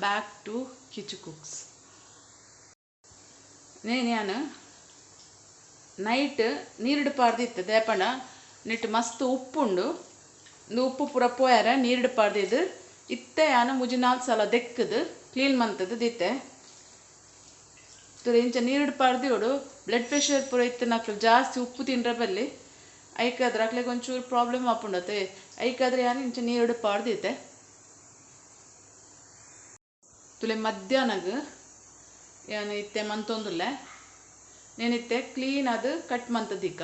back to Kichu Cooks. ನಾನು night ನೀರಿಡು ಪಾರ್ದಿತ್ತು ದೇಪಣ ನಿಟ್ಟು ಮಸ್ತ್ ಉಪ್ಪುಂಡು ಉಪ್ಪು ಪೂರ ಪೋಯಾರ ನೀರಿಡು ಪಾರ್ದಿದ್ದು ಇತ್ತೆ ಯಾನು ಮುಜಿ 4 ಸಲ ದೆಕ್ಕದು ಕ್ಲೀನ್ ಮಂತದ್ದು ದಿತ್ತೆ ಇಂಚ ನೀರಿಡು ಪಾರ್ದಿಯೋಡು ಬ್ಲಡ್ ಪ್ರೆಷರ್ ಪೂರ ಇತ್ತು ನಕ್ಲು ಜಾಸ್ತಿ ಉಪ್ಪು ತಿಂಡ್ರೆ ಬಲ್ಲಿ ಐಕಾದ್ರೆ ಅಕ್ಲಿಗೆ ಒಂಚೂರು ಪ್ರಾಬ್ಲಮ್ ಆಪುಂಡತೆ ಐಕಾದ್ರೆ ಯಾನು ಇಂಚ ನೀರಿಡು ಪಾರ್ದಿತ್ತೆ ತುಲೆ ಮಧ್ಯಾಹ್ನಗ ಏನು ಇತ್ತೆ ಮಂತೊಂದುಲ್ಲೆ నేనిತ್ತೆ ಕ್ಲೀನ್ ಅದು ಕಟ್ ಮಂತದಿಕ್ಕ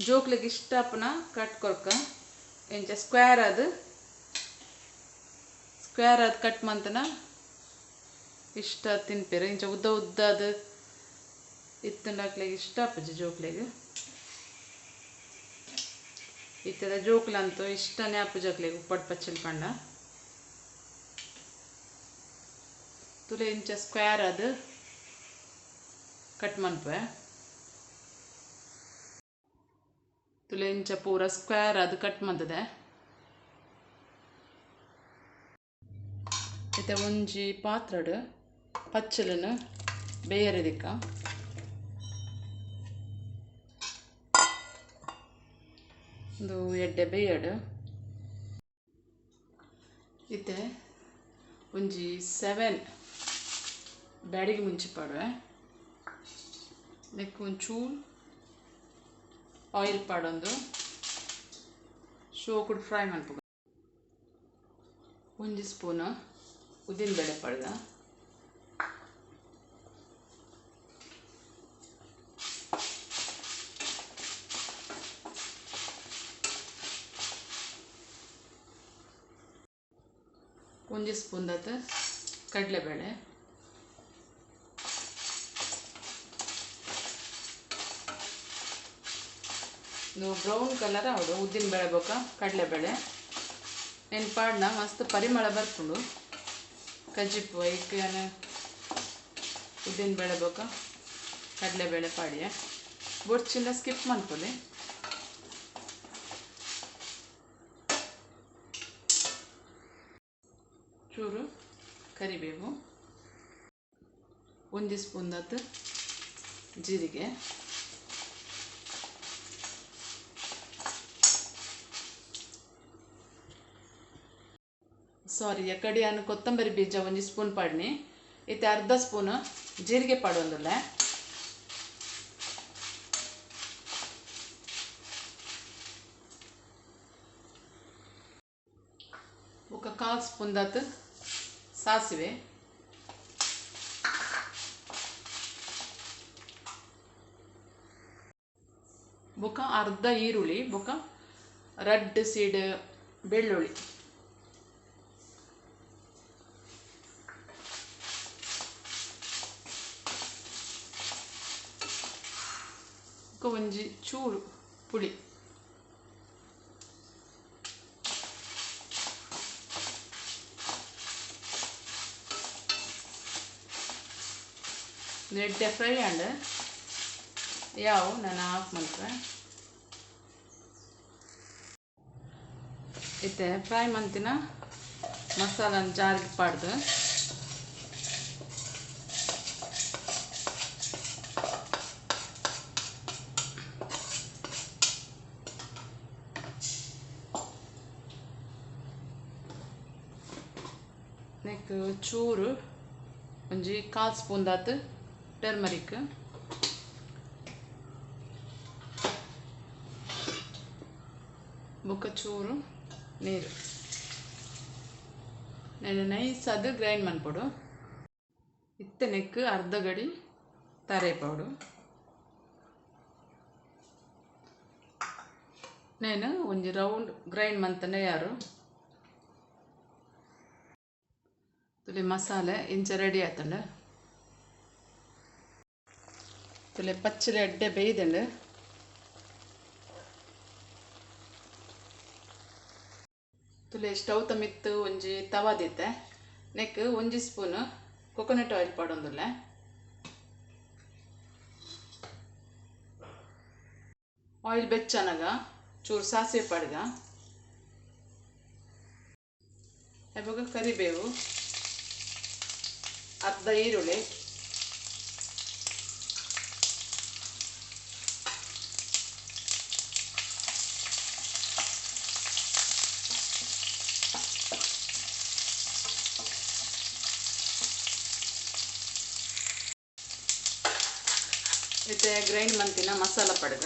ಜೋಕ್ಲಿಗೆ ಇಷ್ಟಪನ ಕಟ್ ಕೊರ್ಕ ಎಂಚ ಸ್ಕ್ವೇರ್ ಅದು ಕಟ್ ಮಂತನ ಇಷ್ಟ ತಿನ್ಪೇರು ಇಂಚ ಉದ್ದ ಅದು ಇತ್ತಂಡಾಕ್ಲಿಗೆ ಇಷ್ಟ ಅಪ್ಪಜಿ ಜೋಕ್ಲಿಗೆ ಇತ್ತದ ಜೋಕ್ಲಂತೂ ಇಷ್ಟನೇ ಅಪ್ಪಜಾಕ್ಲಿಗೆ ಉಪ್ಪಟ್ಟು ಪಚ್ಚಲ್ ಪಂಡ ತುಲೆ ಇಂಚ ಸ್ಕ್ವೇರ್ ಅದು ಕಟ್ ಮನ್ಪೆ ತುಲೆ ಇಂಚ ಪೂರ ಸ್ಕ್ವೇರ್ ಅದು ಕಟ್ ಮಂತದೆ ಇತ್ತೆ ಒಂಜಿ ಪಾತ್ರಡು ಪಚ್ಚಲನ್ನು ಬೇಯರಿದಿಕ್ಕ ಒಂದು ಎಡ್ಡೆ ಬೇಯಡು ಇತ್ತೆ ಒಂಜಿ 7 ಬ್ಯಾಡಿಗೆ ಮುಂಚಿ ಪಾಡುವೆ ನೆಕ್ ಒಂಚೂರು ಆಯಿಲ್ ಪಾಡೊಂದು ಶೋಕುಡು ಫ್ರೈ ಮನ್ಪು ಒಂಜಿ ಸ್ಪೂನ್ ಉದ್ದಿನ ಬೇಳೆ ಪಾಡ್ಗ ಒಂಜಿ ಸ್ಪೂನ್ ದತ್ತು ಕಡಲೆಬೇಳೆ ಬ್ರೌನ್ ಕಲರ್ ಅವಡು ಉದ್ದಿನ ಬೇಳೆ ಬೋಕ ಕಡಲೆಬೇಳೆ ನೆನ್ಪಾಡ್ನ ಮಸ್ತ್ ಪರಿಮಳ ಬರ್ಪುಂಡು ಕಜ್ಜಿಪ್ಪು ಐಕ್ಯನ ಉದ್ದಿನ ಬೇಳೆ ಬೋಕ ಕಡಲೆಬೇಳೆ ಪಾಡಿಯ ಬೊಡ್ಚಿಂದ ಸ್ಕಿಪ್ ಮನ್ಪುಲಿ ಚೂರು ಕರಿಬೇವು ಒಂಜಿ ಸ್ಪೂನ್ ದತ್ತು ಜೀರಿಗೆ ಸಾರಿ ಎಕಡೆ ಅನ್ನು ಕೊತ್ತಂಬರಿ ಬೀಜ ಒಂಜಿ ಸ್ಪೂನ್ ಪಾಡ್ನಿ ಇತ್ತೆ ಅರ್ಧ ಸ್ಪೂನ್ ಜೀರಿಗೆ ಪಾಡೊಂದುಲ್ಲೆ ఒక 1/4 ಸ್ಪೂನ್ ದತ್ತು ಸಾಸಿವೆ ಬೊಕ ಅರ್ಧ ಈರುಳ್ಳಿ ಬೊಕ ರೆಡ್ ಸೀಡ್ ಬೆಳ್ಳುಳ್ಳಿ ಒಂಜಿ ಚೂರು ಪುಳಿ ಎಡ್ಡೆ ಫ್ರೈ ಅಂಡ್ ಯಾವ ನಾನು ಆಫ್ ಮಾಡ್ತೆ ಇತ್ತೆ ಫ್ರೈ ಮಂತಿನ ಮಸಾಲನ ಜಾರಿಗೆ ಪಾಡ್ದು ನೆಕ್ ಚೂರು ಒಂಜಿ 1/4 ಸ್ಪೂನ್ ದತ್ತು ಟರ್ಮರಿಕ್ ಬೊಕ ಚೂರು ನೀರು ನಾನು ನೈಸ್ ಅದು ಗ್ರೈಂಡ್ ಮನ್ಪೊಡು ಇತ್ತೆ ನೆಕ್ ಅರ್ಧ ಗಡಿ ತಾರೆ ಪೌಡು నేను ಒಂಜಿ ರೌಂಡ್ ಗ್ರೈಂಡ್ ಮಂತನೆ ಯಾರು ತುಲೆ ಮಸಾಲೆ ಇಂಚ ರೆಡಿ ಆತಂಡ ತುಲೆ ಪಚ್ಚಲೆ ಎಡ್ಡೆ ಬೇಯ್ದಂಡು ತುಲೆ ಸ್ಟವ್ ತಮಿತ್ತು ಒಂಜಿ ತವಾದಿತ್ತೆ ನೆಕ್ ಒಂಜಿ ಸ್ಪೂನ್ ಕೊಕೊನಟ್ ಆಯಿಲ್ ಪಾಡೊಂದುಲ್ಲೆ ಆಯಿಲ್ ಬೆಚ್ಚನಗ ಚೂರು ಸಾಸಿವೆ ಪಾಡ್ಗ ಇವಾಗ ಕರಿಬೇವು, ಅರ್ಧ ಈರುಳ್ಳಿ, ಮತ್ತೆ ಗ್ರೈಂಡ್ ಮಂತಿನ ಮಸಾಲ ಪಡಗ,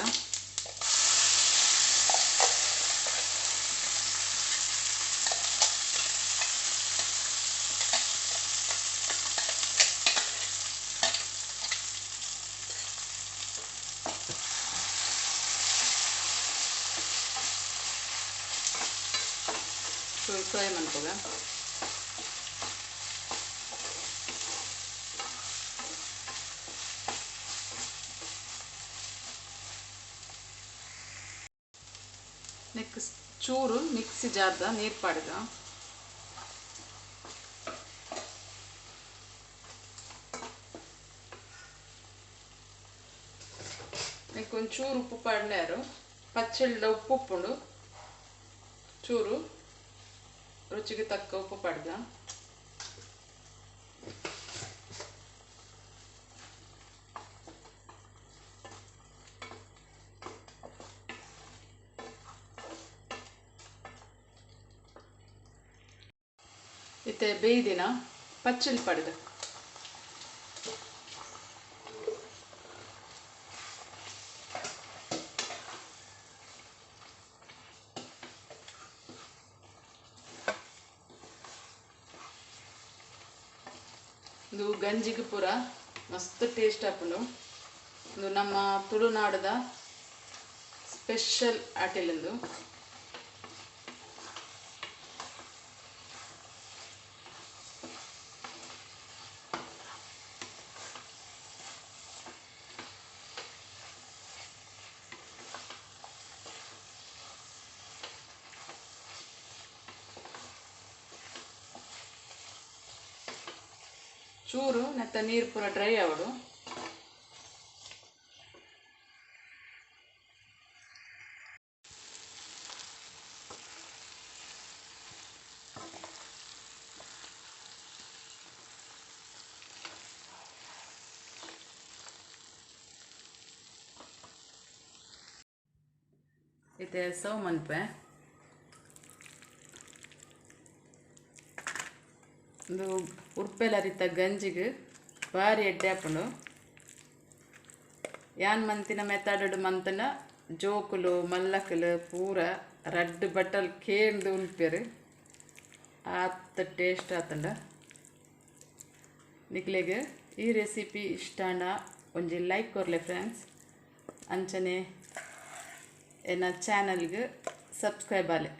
ಫ್ರೈ ಮಾಡ್ಕೋಗ. ನೆಕ್ಸ್ಟ್ ಚೂರು ಮಿಕ್ಸಿ ಜಾರ್ದ ನೀರು ಪಾಡ್ಗ, ಒಂಚೂರು ಉಪ್ಪು ಪಾಡ್ನಾರು, ಪಚ್ಚಳ್ಳ ಉಪ್ಪು ಉಪ್ಪುಂಡು ಚೂರು ರುಚಿಗೆ ತಕ್ಕ ಉಪ್ಪು ಪಾಡ್ಗ, ಇತ್ತೆ ಬೇಯ್ದಿನ ಪಚ್ಚಳಿ ಪಡ್ಗ, ಇದು ಗಂಜಿಗೆ ಪೂರ ಮಸ್ತ್ ಟೇಸ್ಟ್ ಆಪುಂಡು. ಇದು ನಮ್ಮ ತುಳುನಾಡದ ಸ್ಪೆಷಲ್ ಆಟಿಲಿಂದು. ಚೂರು ನೆತ್ತ ನೀರು ಪೂರ ಡ್ರೈ ಆವಡು. ಇತ್ತೆ ಸರ್ವ್ ಮನ್ಪೆ. ಇದು ಉರ್ಪೆಲರಿತ ಗಂಜಿಗೆ ಭಾರಿ ಎಡ್ಡೆ ಹಾಕೊಂಡು ಯಾನ್ ಮಂತಿನ ಮೆತಾಡಡು ಮಂತನ ಜೋಕುಲು ಮಲ್ಲಕಲು ಪೂರ ರಡ್ಡ್ ಬಟ್ಟಲ್ ಕೇಂದು ಉಲ್ಪೇರು ಆತ ಟೇಸ್ಟ್ ಆತಂಡ. ನಿಕ್ಲೆಗೆ ಈ ರೆಸಿಪಿ ಇಷ್ಟಾಂಡ ಒಂಜಿ ಲೈಕ್ ಕೊರ್ಲೆ ಫ್ರೆಂಡ್ಸ್. ಅಂಚನೆ ಎನ್ನ ಚಾನಲ್ಗೆ ಸಬ್ಸ್ಕ್ರೈಬ್ ಆಲೆ.